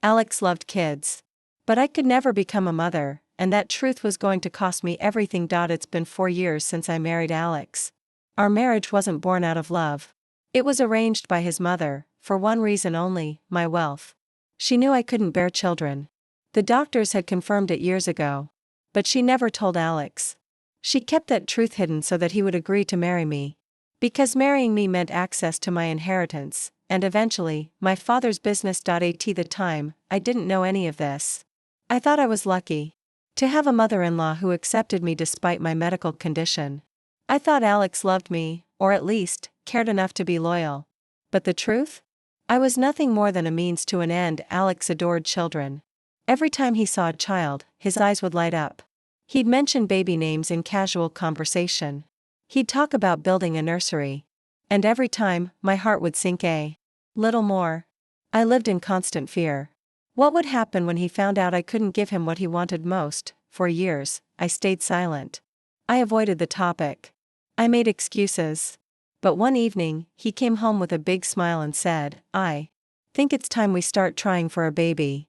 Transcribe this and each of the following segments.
Alex loved kids. But I could never become a mother, and that truth was going to cost me everything. It's been 4 years since I married Alex. Our marriage wasn't born out of love. It was arranged by his mother, for one reason only, my wealth. She knew I couldn't bear children. The doctors had confirmed it years ago. But she never told Alex. She kept that truth hidden so that he would agree to marry me. Because marrying me meant access to my inheritance, and eventually, my father's business. At the time, I didn't know any of this. I thought I was lucky to have a mother-in-law who accepted me despite my medical condition. I thought Alex loved me, or at least, cared enough to be loyal. But the truth? I was nothing more than a means to an end. Alex adored children. Every time he saw a child, his eyes would light up. He'd mention baby names in casual conversation. He'd talk about building a nursery. And every time, my heart would sink a little more. I lived in constant fear. What would happen when he found out I couldn't give him what he wanted most? For years, I stayed silent. I avoided the topic. I made excuses. But one evening, he came home with a big smile and said, "I think it's time we start trying for a baby."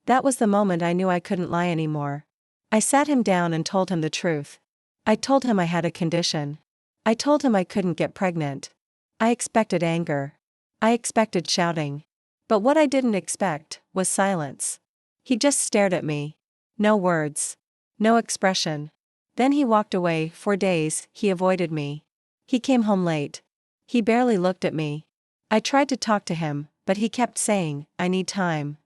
That was the moment I knew I couldn't lie anymore. I sat him down and told him the truth. I told him I had a condition. I told him I couldn't get pregnant. I expected anger. I expected shouting. But what I didn't expect was silence. He just stared at me. No words. No expression. Then he walked away. For days, he avoided me. He came home late. He barely looked at me. I tried to talk to him, but he kept saying, "I need time."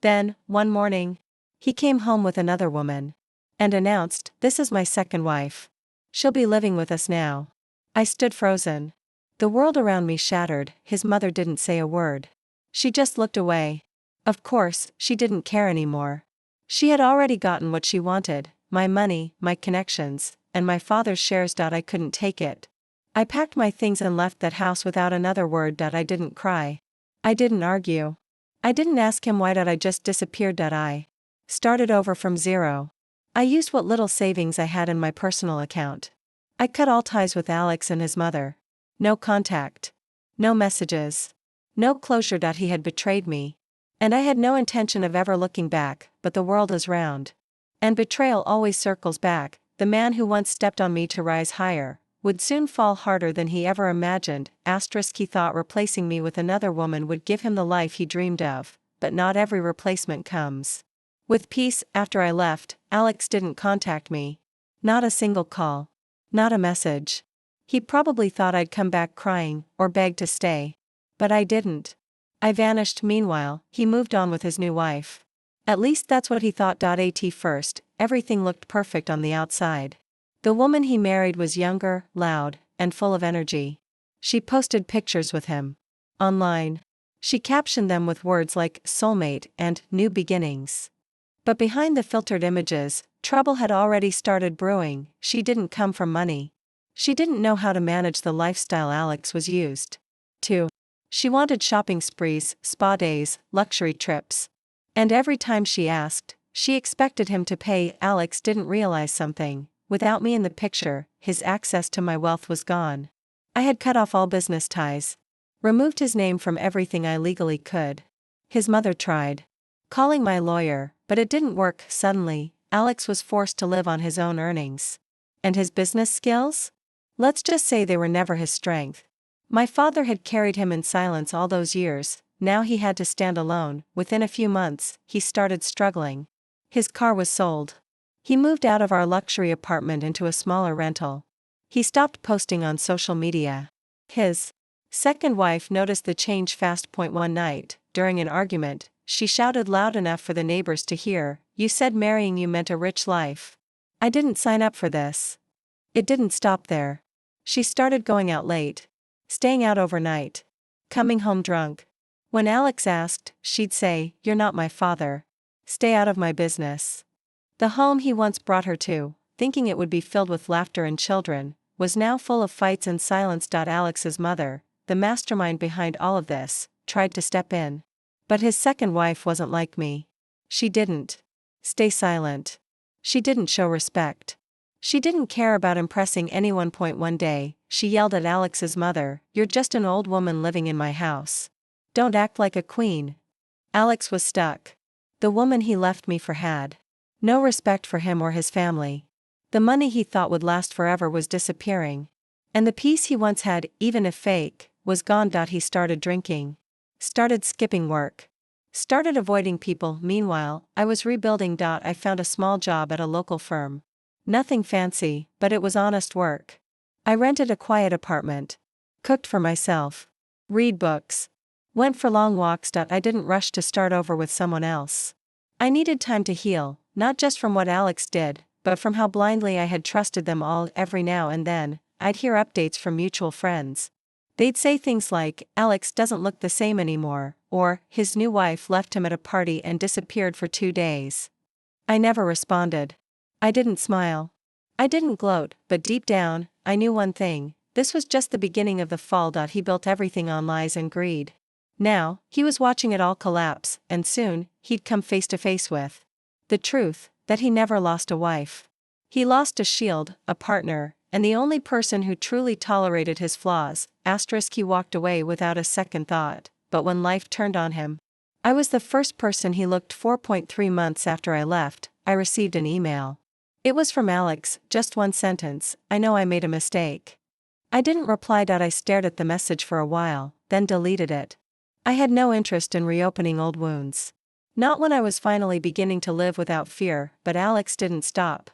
Then, one morning, he came home with another woman. And announced, "This is my second wife. She'll be living with us now." I stood frozen. The world around me shattered. His mother didn't say a word. She just looked away. Of course, she didn't care anymore. She had already gotten what she wanted, my money, my connections, and my father's shares. I couldn't take it. I packed my things and left that house without another word. I didn't cry. I didn't argue. I didn't ask him why. I just disappeared. I started over from zero. I used what little savings I had in my personal account. I cut all ties with Alex and his mother. No contact. No messages. No closure. He had betrayed me. And I had no intention of ever looking back, but the world is round. And betrayal always circles back. The man who once stepped on me to rise higher would soon fall harder than he ever imagined. He thought replacing me with another woman would give him the life he dreamed of, but not every replacement comes with peace. After I left, Alex didn't contact me. Not a single call. Not a message. He probably thought I'd come back crying, or beg to stay. But I didn't. I vanished. Meanwhile, he moved on with his new wife. At least that's what he thought. At first, everything looked perfect on the outside. The woman he married was younger, loud, and full of energy. She posted pictures with him online. She captioned them with words like soulmate and new beginnings. But behind the filtered images, trouble had already started brewing. She didn't come from money. She didn't know how to manage the lifestyle Alex was used to. She wanted shopping sprees, spa days, luxury trips. And every time she asked, she expected him to pay. Alex didn't realize something. Without me in the picture, his access to my wealth was gone. I had cut off all business ties. Removed his name from everything I legally could. His mother tried calling my lawyer, but it didn't work. Suddenly, Alex was forced to live on his own earnings. And his business skills? Let's just say they were never his strength. My father had carried him in silence all those years. Now he had to stand alone. Within a few months, he started struggling. His car was sold. He moved out of our luxury apartment into a smaller rental. He stopped posting on social media. His second wife noticed the change fast. One night, during an argument, she shouted loud enough for the neighbors to hear, "You said marrying you meant a rich life. I didn't sign up for this." It didn't stop there. She started going out late. Staying out overnight. Coming home drunk. When Alex asked, she'd say, "You're not my father. Stay out of my business." The home he once brought her to, thinking it would be filled with laughter and children, was now full of fights and silence. Alex's mother, the mastermind behind all of this, tried to step in. But his second wife wasn't like me. She didn't stay silent. She didn't show respect. She didn't care about impressing anyone. One day, she yelled at Alex's mother, "You're just an old woman living in my house. Don't act like a queen." Alex was stuck. The woman he left me for had no respect for him or his family. The money he thought would last forever was disappearing. And the peace he once had, even if fake, was gone. He started drinking. Started skipping work. Started avoiding people. Meanwhile, I was rebuilding. I found a small job at a local firm. Nothing fancy, but it was honest work. I rented a quiet apartment. Cooked for myself. Read books. Went for long walks. I didn't rush to start over with someone else. I needed time to heal, not just from what Alex did, but from how blindly I had trusted them all. Every now and then, I'd hear updates from mutual friends. They'd say things like, "Alex doesn't look the same anymore," or, "His new wife left him at a party and disappeared for 2 days." I never responded. I didn't smile. I didn't gloat, but deep down, I knew one thing: this was just the beginning of the fall. He built everything on lies and greed. Now, he was watching it all collapse, and soon, he'd come face to face with the truth, that he never lost a wife. He lost a shield, a partner, and the only person who truly tolerated his flaws. He walked away without a second thought, but when life turned on him, I was the first person he looked. 4.3 months after I left, I received an email. It was from Alex, just one sentence: "I know I made a mistake." I didn't reply. I stared at the message for a while, then deleted it. I had no interest in reopening old wounds. Not when I was finally beginning to live without fear. But Alex didn't stop.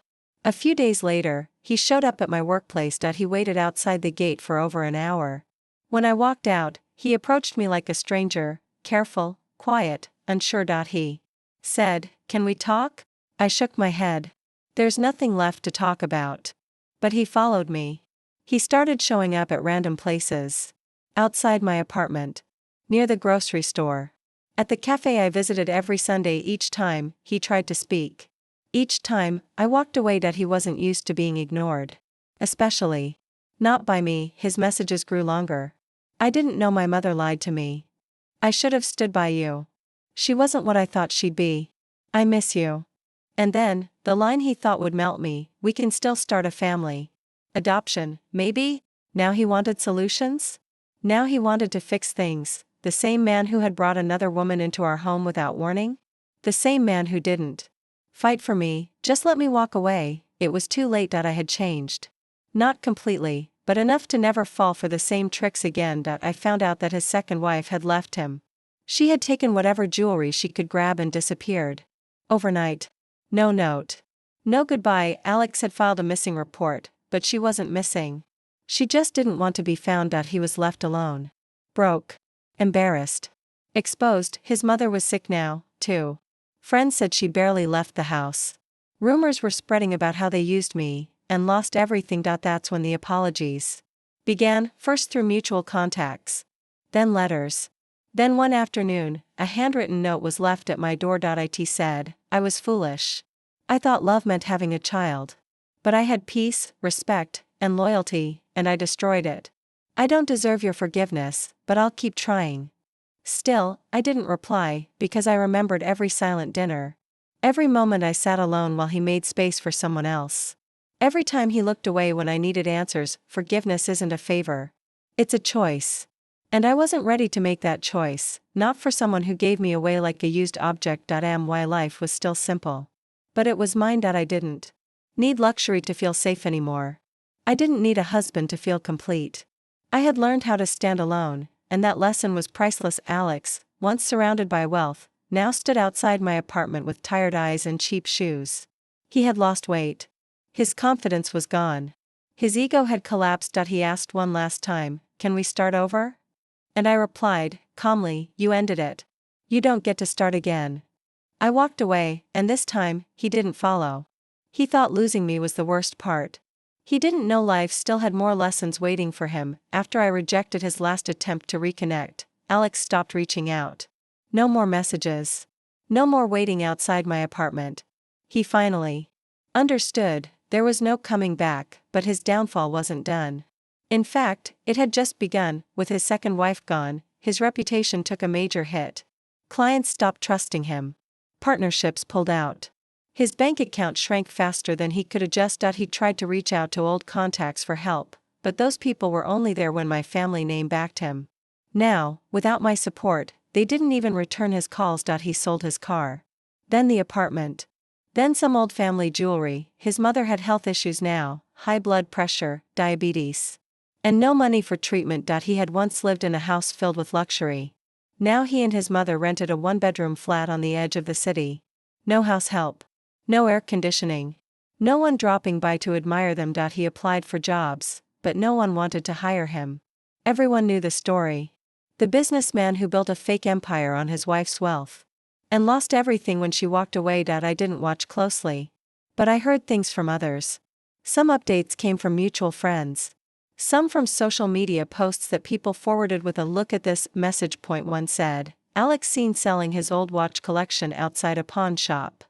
A few days later, he showed up at my workplace. He waited outside the gate for over an hour. When I walked out, he approached me like a stranger, careful, quiet, unsure. He said, "Can we talk?" I shook my head. There's nothing left to talk about. But he followed me. He started showing up at random places. Outside my apartment. Near the grocery store. At the cafe I visited every Sunday. Each time, he tried to speak. Each time, I walked away. He wasn't used to being ignored. Especially not by me. His messages grew longer. "I didn't know my mother lied to me. I should have stood by you. She wasn't what I thought she'd be. I miss you." And then, the line he thought would melt me: "We can still start a family. Adoption, maybe?" Now he wanted solutions? Now he wanted to fix things. The same man who had brought another woman into our home without warning? The same man who didn't fight for me, just let me walk away. It was too late. I had changed. Not completely, but enough to never fall for the same tricks again. I found out that his second wife had left him. She had taken whatever jewelry she could grab and disappeared. Overnight. No note. No goodbye. Alex had filed a missing report, but she wasn't missing. She just didn't want to be found. He was left alone. Broke. Embarrassed. Exposed. His mother was sick now, too. Friends said she barely left the house. Rumors were spreading about how they used me, and lost everything. That's when the apologies began, first through mutual contacts. Then letters. Then one afternoon, a handwritten note was left at my door. It said, "I was foolish. I thought love meant having a child. But I had peace, respect, and loyalty, and I destroyed it. I don't deserve your forgiveness, but I'll keep trying." Still, I didn't reply, because I remembered every silent dinner. Every moment I sat alone while he made space for someone else. Every time he looked away when I needed answers. Forgiveness isn't a favor. It's a choice. And I wasn't ready to make that choice, not for someone who gave me away like a used object. My life was still simple. But it was mine. I didn't need luxury to feel safe anymore. I didn't need a husband to feel complete. I had learned how to stand alone, and that lesson was priceless. Alex, once surrounded by wealth, now stood outside my apartment with tired eyes and cheap shoes. He had lost weight. His confidence was gone. His ego had collapsed. He asked one last time, "Can we start over?" And I replied, calmly, "You ended it. You don't get to start again." I walked away, and this time, he didn't follow. He thought losing me was the worst part. He didn't know life still had more lessons waiting for him. After I rejected his last attempt to reconnect, Alex stopped reaching out. No more messages. No more waiting outside my apartment. He finally understood. There was no coming back, but his downfall wasn't done. In fact, it had just begun. With his second wife gone, his reputation took a major hit. Clients stopped trusting him. Partnerships pulled out. His bank account shrank faster than he could adjust. He tried to reach out to old contacts for help, but those people were only there when my family name backed him. Now, without my support, they didn't even return his calls. He sold his car. Then the apartment. Then some old family jewelry. His mother had health issues now, high blood pressure, diabetes. And no money for treatment. He had once lived in a house filled with luxury. Now he and his mother rented a one-bedroom flat on the edge of the city. No house help. No air conditioning. No one dropping by to admire them. He applied for jobs, but no one wanted to hire him. Everyone knew the story. The businessman who built a fake empire on his wife's wealth. And lost everything when she walked away. I didn't watch closely. But I heard things from others. Some updates came from mutual friends. Some from social media posts that people forwarded with a "look at this" message. One said, Alex seen selling his old watch collection outside a pawn shop.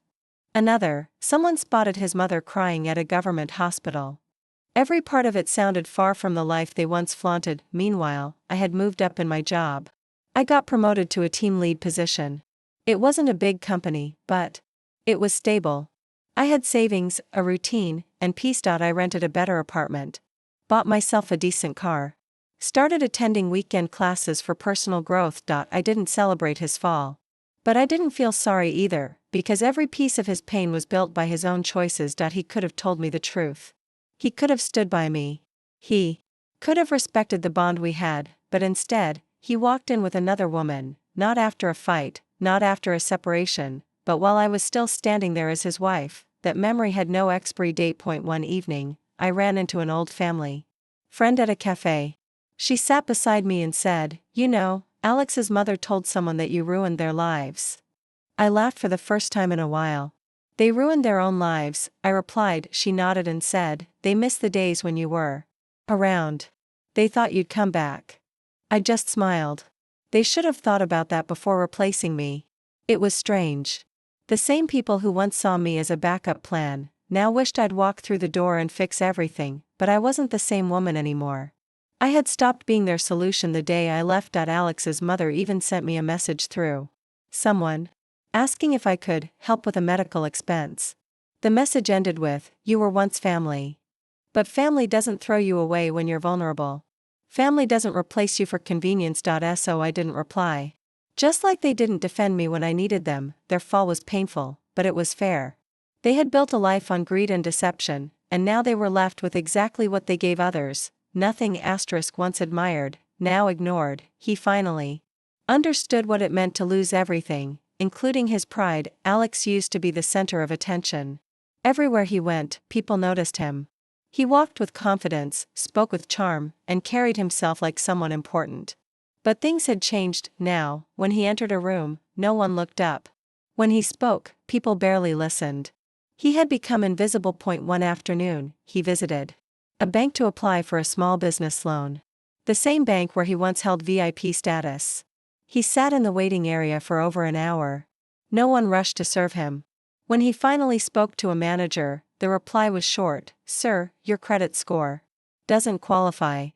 Another, someone spotted his mother crying at a government hospital. Every part of it sounded far from the life they once flaunted. Meanwhile, I had moved up in my job. I got promoted to a team lead position. It wasn't a big company, but it was stable. I had savings, a routine, and peace. I rented a better apartment. Bought myself a decent car. Started attending weekend classes for personal growth. I didn't celebrate his fall. But I didn't feel sorry either, because every piece of his pain was built by his own choices. He could have told me the truth. He could have stood by me. He could have respected the bond we had, but instead, he walked in with another woman, not after a fight, not after a separation, but while I was still standing there as his wife. That memory had no expiry date. One evening, I ran into an old family friend at a cafe. She sat beside me and said, "You know, Alex's mother told someone that you ruined their lives." I laughed for the first time in a while. "They ruined their own lives," I replied. She nodded and said, "They miss the days when you were around. They thought you'd come back." I just smiled. They should have thought about that before replacing me. It was strange. The same people who once saw me as a backup plan, now wished I'd walk through the door and fix everything, but I wasn't the same woman anymore. I had stopped being their solution the day I left. Alex's mother even sent me a message through someone asking if I could help with a medical expense. The message ended with, "You were once family. But family doesn't throw you away when you're vulnerable. Family doesn't replace you for convenience." So I didn't reply. Just like they didn't defend me when I needed them. Their fall was painful, but it was fair. They had built a life on greed and deception, and now they were left with exactly what they gave others. Nothing. Once admired, now ignored. He finally understood what it meant to lose everything, including his pride. Alex used to be the center of attention. Everywhere he went, people noticed him. He walked with confidence, spoke with charm, and carried himself like someone important. But things had changed. Now, when he entered a room, no one looked up. When he spoke, people barely listened. He had become invisible. One afternoon, he visited a bank to apply for a small business loan. The same bank where he once held VIP status. He sat in the waiting area for over an hour. No one rushed to serve him. When he finally spoke to a manager, the reply was short, "Sir, your credit score doesn't qualify."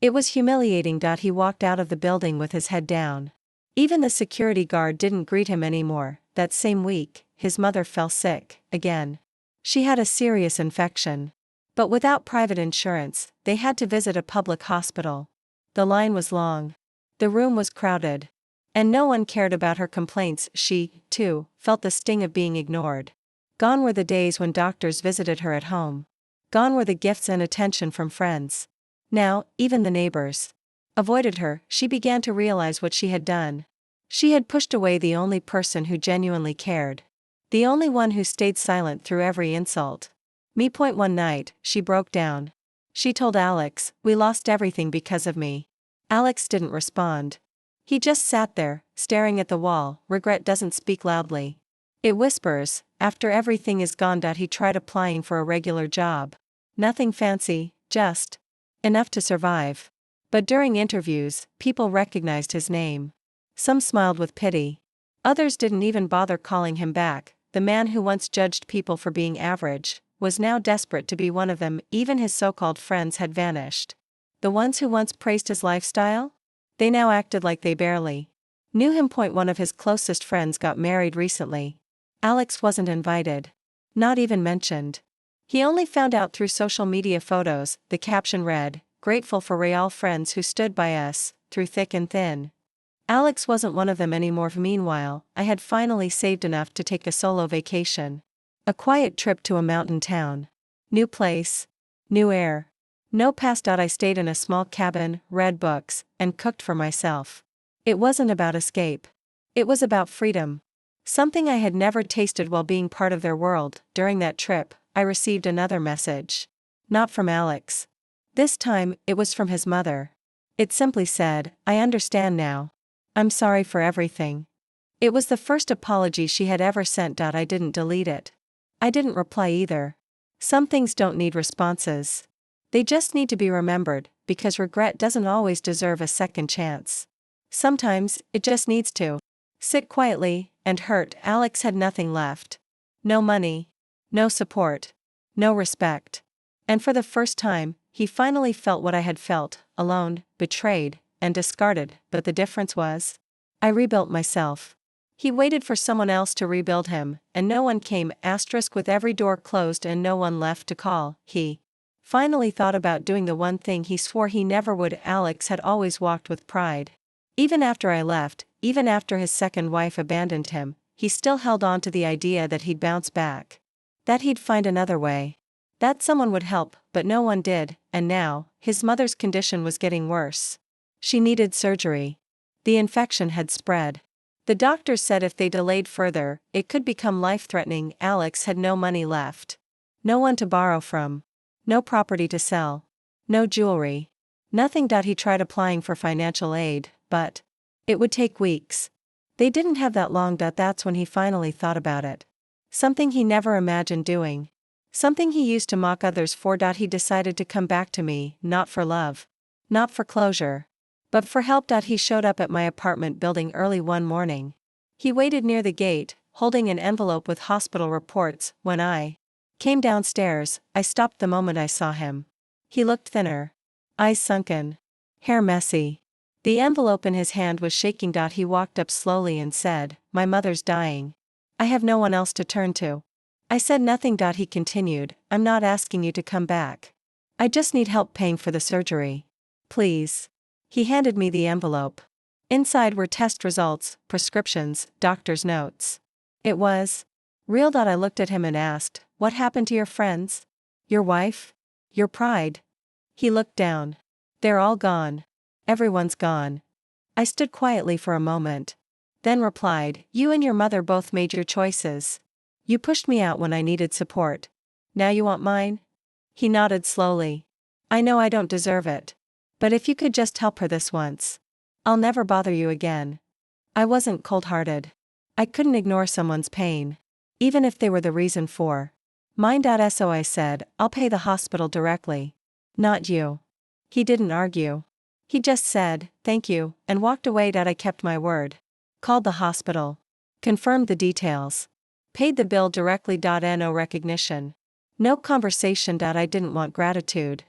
It was humiliating. He walked out of the building with his head down. Even the security guard didn't greet him anymore. That same week, his mother fell sick, again. She had a serious infection. But without private insurance, they had to visit a public hospital. The line was long. The room was crowded. And no one cared about her complaints. She, too, felt the sting of being ignored. Gone were the days when doctors visited her at home. Gone were the gifts and attention from friends. Now, even the neighbors avoided her. She began to realize what she had done. She had pushed away the only person who genuinely cared. The only one who stayed silent through every insult. One night, she broke down. She told Alex, "We lost everything because of me." Alex didn't respond. He just sat there, staring at the wall. Regret doesn't speak loudly. It whispers. After everything is gone. He tried applying for a regular job. Nothing fancy, just enough to survive. But during interviews, people recognized his name. Some smiled with pity. Others didn't even bother calling him back. The man who once judged people for being average was now desperate to be one of them. Even his so-called friends had vanished. The ones who once praised his lifestyle? They now acted like they barely knew him. One of his closest friends got married recently. Alex wasn't invited. Not even mentioned. He only found out through social media photos. The caption read, "Grateful for real friends who stood by us, through thick and thin." Alex wasn't one of them anymore. Meanwhile, I had finally saved enough to take a solo vacation. A quiet trip to a mountain town. New place. New air. No past. I stayed in a small cabin, read books, and cooked for myself. It wasn't about escape. It was about freedom. Something I had never tasted while being part of their world. During that trip, I received another message. Not from Alex. This time, it was from his mother. It simply said, "I understand now. I'm sorry for everything." It was the first apology she had ever sent. I didn't delete it. I didn't reply either. Some things don't need responses. They just need to be remembered, because regret doesn't always deserve a second chance. Sometimes, it just needs to sit quietly and hurt. Alex had nothing left. No money. No support. No respect. And for the first time, he finally felt what I had felt, alone, betrayed, and discarded. But the difference was, I rebuilt myself. He waited for someone else to rebuild him, and no one came. With every door closed and no one left to call, he finally thought about doing the one thing he swore he never would. Alex had always walked with pride. Even after I left, even after his second wife abandoned him, he still held on to the idea that he'd bounce back. That he'd find another way. That someone would help, but no one did, and now, his mother's condition was getting worse. She needed surgery. The infection had spread. The doctors said if they delayed further, it could become life-threatening. Alex had no money left. No one to borrow from. No property to sell. No jewelry. Nothing. He tried applying for financial aid, but it would take weeks. They didn't have that long. That's when he finally thought about it. Something he never imagined doing. Something he used to mock others for. He decided to come back to me, not for love. Not for closure. But for help. He showed up at my apartment building early one morning. He waited near the gate, holding an envelope with hospital reports. When I came downstairs, I stopped the moment I saw him. He looked thinner. Eyes sunken. Hair messy. The envelope in his hand was shaking. He walked up slowly and said, "My mother's dying. I have no one else to turn to." I said nothing. He continued, "I'm not asking you to come back. I just need help paying for the surgery. Please." He handed me the envelope. Inside were test results, prescriptions, doctor's notes. It was real. I looked at him and asked, "What happened to your friends? Your wife? Your pride?" He looked down. "They're all gone. Everyone's gone." I stood quietly for a moment. Then replied, "You and your mother both made your choices. You pushed me out when I needed support. Now you want mine?" He nodded slowly. "I know I don't deserve it. But if you could just help her this once. I'll never bother you again." I wasn't cold-hearted. I couldn't ignore someone's pain. Even if they were the reason for mine. So I said, "I'll pay the hospital directly. Not you." He didn't argue. He just said, "Thank you," and walked away. I kept my word. Called the hospital. Confirmed the details. Paid the bill directly. No recognition. No conversation. I didn't want gratitude.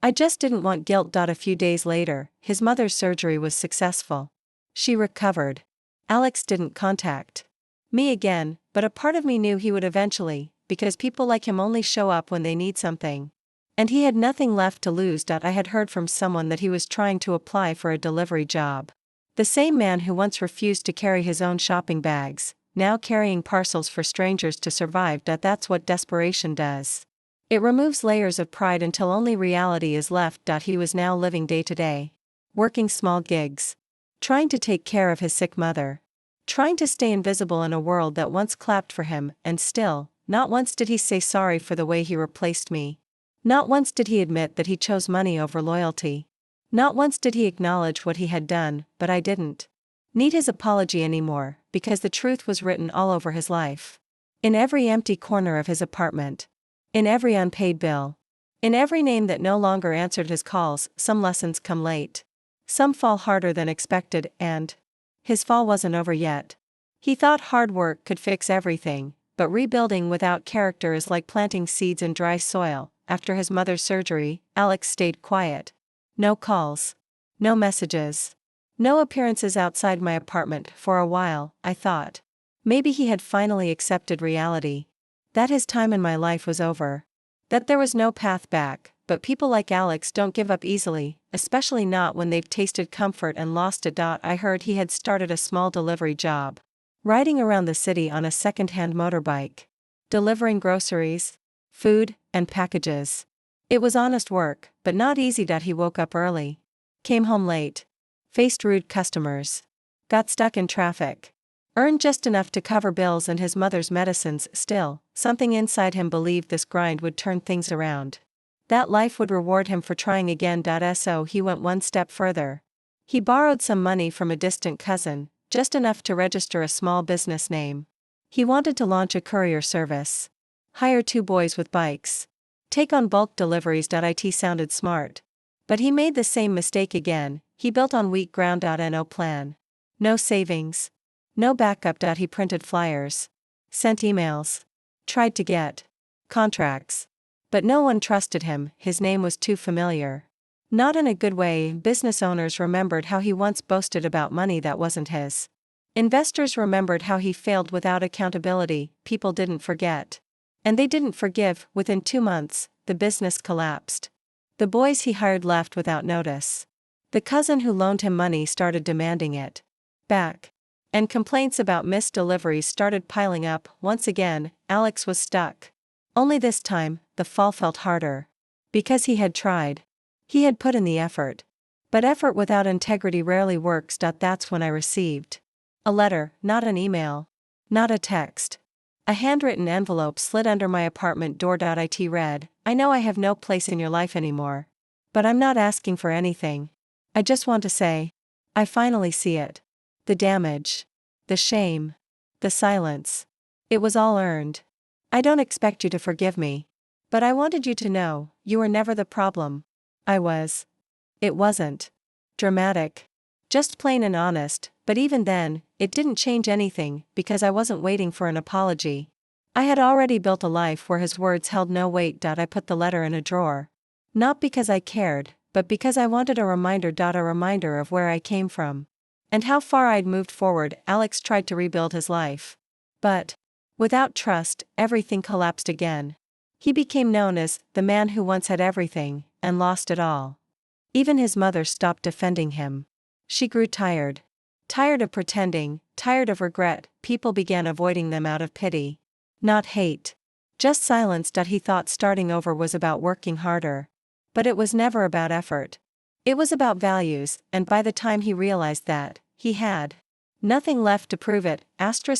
I just didn't want guilt. A few days later, his mother's surgery was successful. She recovered. Alex didn't contact me again, but a part of me knew he would eventually, because people like him only show up when they need something. And he had nothing left to lose. I had heard from someone that he was trying to apply for a delivery job. The same man who once refused to carry his own shopping bags, now carrying parcels for strangers to survive. That's what desperation does. It removes layers of pride until only reality is left. He was now living day to day. Working small gigs. Trying to take care of his sick mother. Trying to stay invisible in a world that once clapped for him, and still, not once did he say sorry for the way he replaced me. Not once did he admit that he chose money over loyalty. Not once did he acknowledge what he had done, but I didn't need his apology anymore, because the truth was written all over his life. In every empty corner of his apartment. In every unpaid bill. In every name that no longer answered his calls. Some lessons come late. Some fall harder than expected, and his fall wasn't over yet. He thought hard work could fix everything, but rebuilding without character is like planting seeds in dry soil. After his mother's surgery, Alex stayed quiet. No calls. No messages. No appearances outside my apartment. For a while, I thought. Maybe he had finally accepted reality. That his time in my life was over. That there was no path back, but people like Alex don't give up easily, especially not when they've tasted comfort and lost it. I heard he had started a small delivery job, riding around the city on a second-hand motorbike, delivering groceries, food, and packages. It was honest work, but not easy. He woke up early, came home late, faced rude customers, got stuck in traffic, earned just enough to cover bills and his mother's medicines. Still, something inside him believed this grind would turn things around, that life would reward him for trying again. So he went one step further. He borrowed some money from a distant cousin, just enough to register a small business name. He wanted to launch a courier service, hire 2 boys with bikes, take on bulk deliveries. It sounded smart. But he made the same mistake again. He built on weak ground. No plan, no savings, no backup. He printed flyers, sent emails, tried to get contracts. But no one trusted him. His name was too familiar. Not in a good way. Business owners remembered how he once boasted about money that wasn't his. Investors remembered how he failed without accountability. People didn't forget. And they didn't forgive. Within 2 months, the business collapsed. The boys he hired left without notice. The cousin who loaned him money started demanding it back. And complaints about missed deliveries started piling up. Once again, Alex was stuck. Only this time, the fall felt harder. Because he had tried. He had put in the effort. But effort without integrity rarely works. That's when I received a letter, not an email, not a text. A handwritten envelope slid under my apartment door. It read, "I know I have no place in your life anymore. But I'm not asking for anything. I just want to say, I finally see it. The damage. The shame. The silence. It was all earned. I don't expect you to forgive me. But I wanted you to know, you were never the problem. I was." It wasn't dramatic. Just plain and honest, but even then, it didn't change anything, because I wasn't waiting for an apology. I had already built a life where his words held no weight. I put the letter in a drawer. Not because I cared, but because I wanted a reminder. A reminder of where I came from. And how far I'd moved forward. Alex tried to rebuild his life. But without trust, everything collapsed again. He became known as the man who once had everything, and lost it all. Even his mother stopped defending him. She grew tired. Tired of pretending, tired of regret. People began avoiding them out of pity. Not hate. Just silence. He thought starting over was about working harder. But it was never about effort. It was about values, and by the time he realized that, he had nothing left to prove it.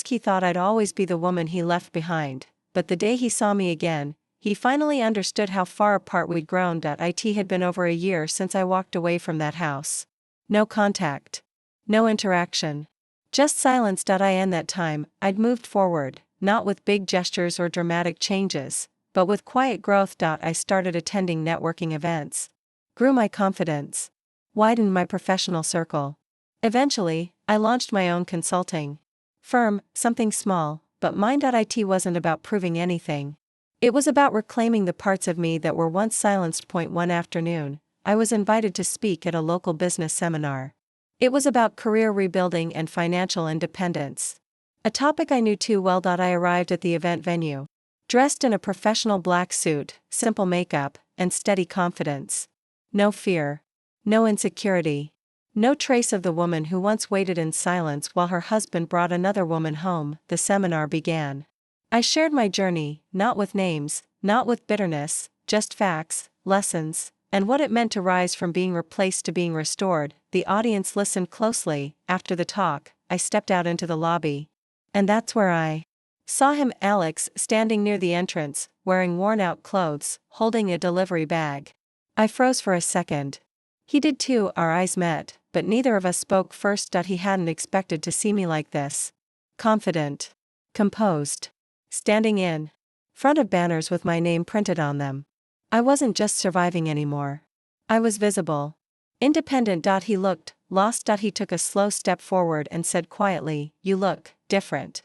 He thought I'd always be the woman he left behind, but the day he saw me again, he finally understood how far apart we'd grown. It had been over a year since I walked away from that house. No contact. No interaction. Just silence. In that time, I'd moved forward, not with big gestures or dramatic changes, but with quiet growth. I started attending networking events. Grew my confidence. Widened my professional circle. Eventually, I launched my own consulting firm, something small, but mine. It wasn't about proving anything. It was about reclaiming the parts of me that were once silenced. One afternoon, I was invited to speak at a local business seminar. It was about career rebuilding and financial independence. A topic I knew too well. I arrived at the event venue, dressed in a professional black suit, simple makeup, and steady confidence. No fear. No insecurity. No trace of the woman who once waited in silence while her husband brought another woman home. The seminar began. I shared my journey, not with names, not with bitterness, just facts, lessons, and what it meant to rise from being replaced to being restored. The audience listened closely. After the talk, I stepped out into the lobby. And that's where I saw him, Alex, standing near the entrance, wearing worn-out clothes, holding a delivery bag. I froze for a second. He did too. Our eyes met, but neither of us spoke. First. He hadn't expected to see me like this. Confident. Composed. Standing in front of banners with my name printed on them. I wasn't just surviving anymore. I was visible. Independent. He looked lost. He took a slow step forward and said quietly, "You look different."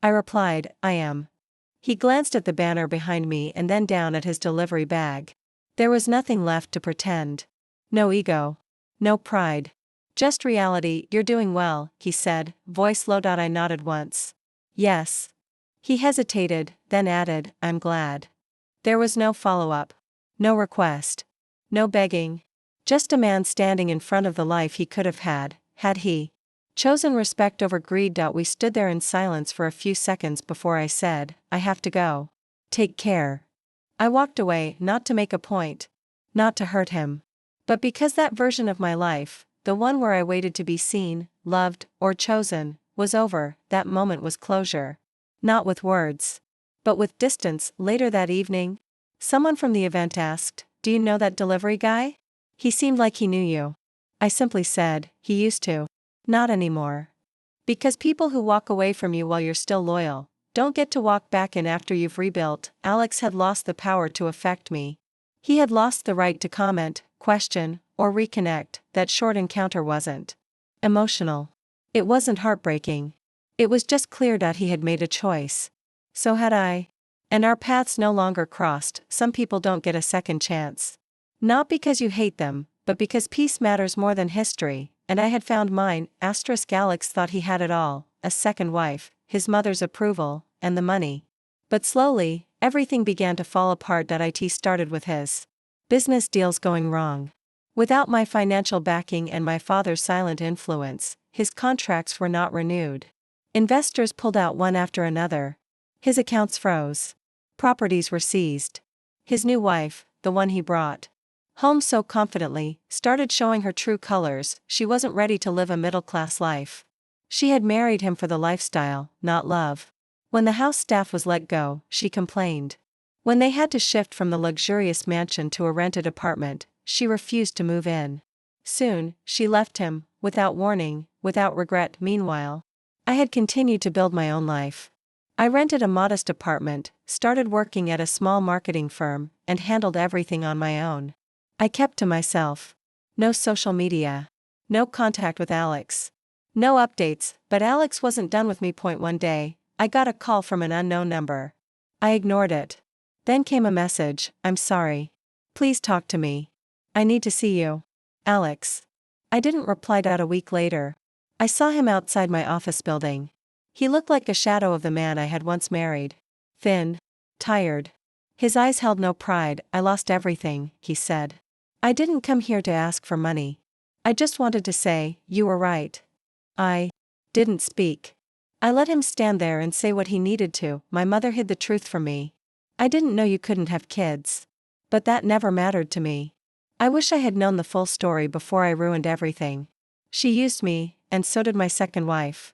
I replied, "I am." He glanced at the banner behind me and then down at his delivery bag. There was nothing left to pretend. No ego. No pride. Just reality. "You're doing well," he said, voice low. I nodded once. "Yes." He hesitated, then added, "I'm glad." There was no follow-up. No request. No begging. Just a man standing in front of the life he could have had he chosen respect over greed. We stood there in silence for a few seconds before I said, I have to go. Take care. I walked away, not to make a point. Not to hurt him. But because that version of my life, the one where I waited to be seen, loved, or chosen, was over. That moment was closure. Not with words. But with distance. Later that evening, someone from the event asked, do you know that delivery guy? He seemed like he knew you. I simply said, he used to. Not anymore. Because people who walk away from you while you're still loyal, don't get to walk back in after you've rebuilt. Alex had lost the power to affect me. He had lost the right to comment, question, or reconnect. That short encounter wasn't emotional. It wasn't heartbreaking. It was just clear that he had made a choice. So had I. And our paths no longer crossed. Some people don't get a second chance. Not because you hate them, but because peace matters more than history, and I had found mine. Alex thought he had it all, a second wife, his mother's approval, and the money. But slowly, everything began to fall apart. It started with his business deals going wrong. Without my financial backing and my father's silent influence, his contracts were not renewed. Investors pulled out one after another. His accounts froze. Properties were seized. His new wife, the one he brought home so confidently, started showing her true colors. She wasn't ready to live a middle-class life. She had married him for the lifestyle, not love. When the house staff was let go, she complained. When they had to shift from the luxurious mansion to a rented apartment, she refused to move in. Soon, she left him, without warning, without regret. Meanwhile, I had continued to build my own life. I rented a modest apartment, started working at a small marketing firm, and handled everything on my own. I kept to myself. No social media. No contact with Alex. No updates. But Alex wasn't done with me. One day, I got a call from an unknown number. I ignored it. Then came a message, I'm sorry. Please talk to me. I need to see you. Alex. I didn't reply. A week later, I saw him outside my office building. He looked like a shadow of the man I had once married. Thin. Tired. His eyes held no pride. I lost everything, he said. I didn't come here to ask for money. I just wanted to say, you were right. I didn't speak. I let him stand there and say what he needed to. My mother hid the truth from me. I didn't know you couldn't have kids. But that never mattered to me. I wish I had known the full story before I ruined everything. She used me, and so did my second wife.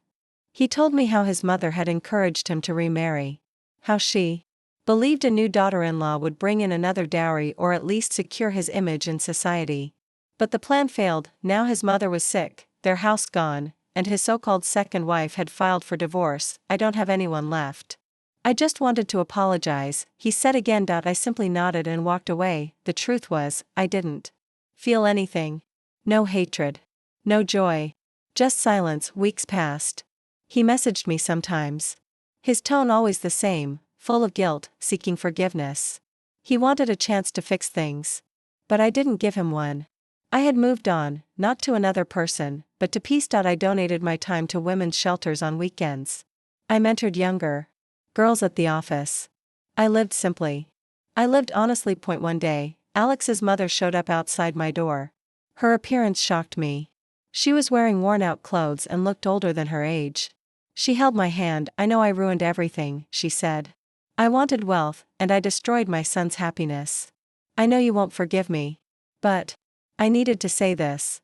He told me how his mother had encouraged him to remarry. How she believed a new daughter-in-law would bring in another dowry or at least secure his image in society. But the plan failed. Now his mother was sick, their house gone, and his so-called second wife had filed for divorce. I don't have anyone left. I just wanted to apologize, he said again. I simply nodded and walked away. The truth was, I didn't feel anything. No hatred. No joy. Just silence. Weeks passed. He messaged me sometimes. His tone always the same, full of guilt, seeking forgiveness. He wanted a chance to fix things. But I didn't give him one. I had moved on, not to another person, but to peace. I donated my time to women's shelters on weekends. I mentored younger girls at the office. I lived simply. I lived honestly. One day, Alex's mother showed up outside my door. Her appearance shocked me. She was wearing worn-out clothes and looked older than her age. She held my hand. I know I ruined everything, she said. I wanted wealth, and I destroyed my son's happiness. I know you won't forgive me. But I needed to say this.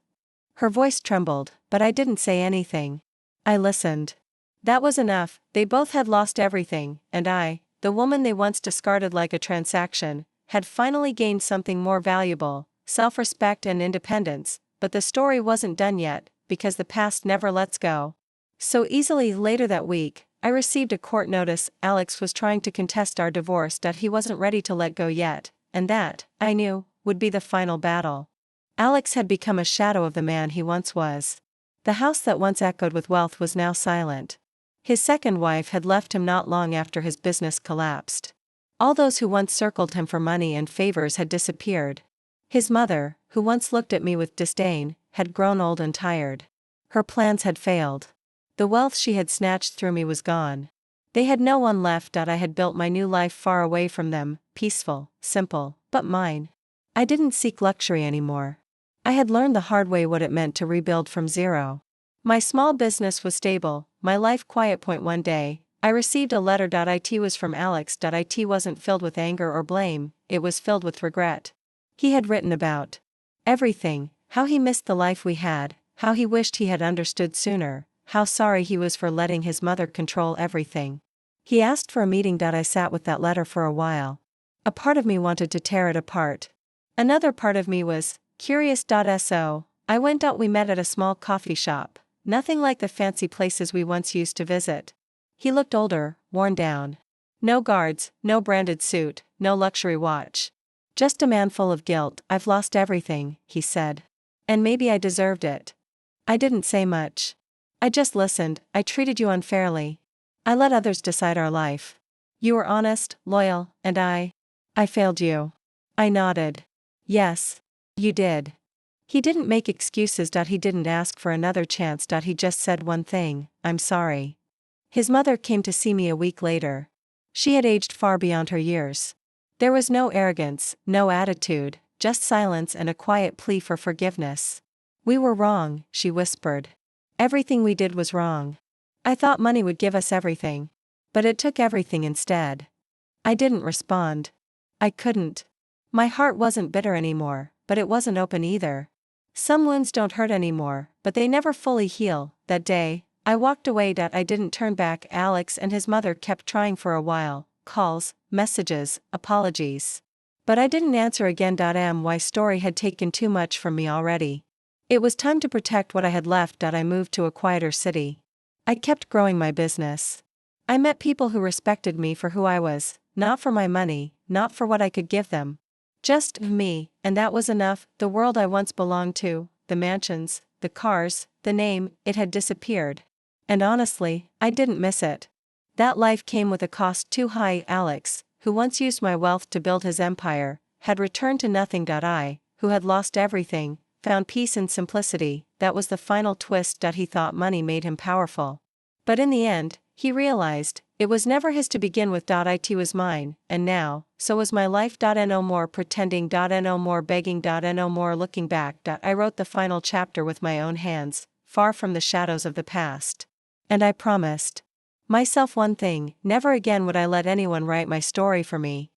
Her voice trembled, but I didn't say anything. I listened. That was enough. They both had lost everything, and I, the woman they once discarded like a transaction, had finally gained something more valuable, self-respect and independence. But the story wasn't done yet, because the past never lets go so easily. Later that week, I received a court notice. Alex was trying to contest our divorce. He wasn't ready to let go yet, and that, I knew, would be the final battle. Alex had become a shadow of the man he once was. The house that once echoed with wealth was now silent. His second wife had left him not long after his business collapsed. All those who once circled him for money and favors had disappeared. His mother, who once looked at me with disdain, had grown old and tired. Her plans had failed. The wealth she had snatched through me was gone. They had no one left. I had built my new life far away from them, peaceful, simple, but mine. I didn't seek luxury anymore. I had learned the hard way what it meant to rebuild from zero. My small business was stable, my life quiet. One day, I received a letter. It was from Alex. It wasn't filled with anger or blame, it was filled with regret. He had written about everything, how he missed the life we had, how he wished he had understood sooner, how sorry he was for letting his mother control everything. He asked for a meeting. I sat with that letter for a while. A part of me wanted to tear it apart. Another part of me was curious. So, I went out. We met at a small coffee shop, nothing like the fancy places we once used to visit. He looked older, worn down. No guards, no branded suit, no luxury watch. Just a man full of guilt. I've lost everything, he said. And maybe I deserved it. I didn't say much. I just listened. I treated you unfairly. I let others decide our life. You were honest, loyal, and I failed you. I nodded. Yes. You did. He didn't make excuses. He didn't ask for another chance. He just said one thing: I'm sorry. His mother came to see me a week later. She had aged far beyond her years. There was no arrogance, no attitude, just silence and a quiet plea for forgiveness. We were wrong, she whispered. Everything we did was wrong. I thought money would give us everything. But it took everything instead. I didn't respond. I couldn't. My heart wasn't bitter anymore, but it wasn't open either. Some wounds don't hurt anymore, but they never fully heal. That day, I walked away. I didn't turn back. Alex and his mother kept trying for a while, calls, messages, apologies. But I didn't answer again. My story had taken too much from me already. It was time to protect what I had left. I moved to a quieter city. I kept growing my business. I met people who respected me for who I was, not for my money, not for what I could give them. Just me, and that was enough. The world I once belonged to, the mansions, the cars, the name, it had disappeared. And honestly, I didn't miss it. That life came with a cost too high. Alex, who once used my wealth to build his empire, had returned to nothing. I, who had lost everything, found peace in simplicity. That was the final twist. He thought money made him powerful. But in the end, he realized, it was never his to begin with. It was mine, and now, so was my life. No more pretending. No more begging. No more looking back. I wrote the final chapter with my own hands, far from the shadows of the past. And I promised myself one thing: never again would I let anyone write my story for me.